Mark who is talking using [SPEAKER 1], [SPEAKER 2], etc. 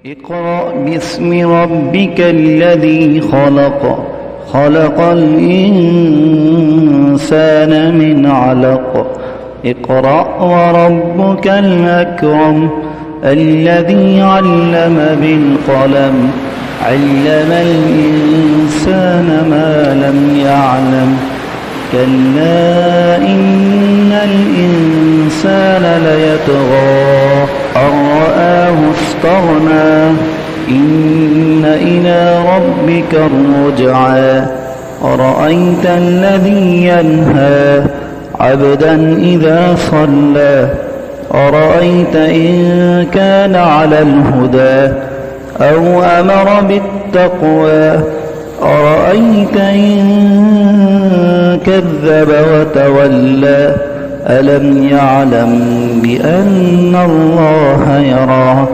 [SPEAKER 1] اقرأ باسم ربك الذي خلق خلق الإنسان من علق اقرأ وربك الأكرم الذي علم بالقلم علم الإنسان ما لم يعلم كلا إن الإنسان ليطغى أن رآه استغنى إن إلى ربك الرجعى أرأيت الذي ينهى عبدا إذا صلى أرأيت إن كان على الهدى أو أمر بالتقوى أرأيت إن كذب وتولى ألم يعلم بأن الله يرى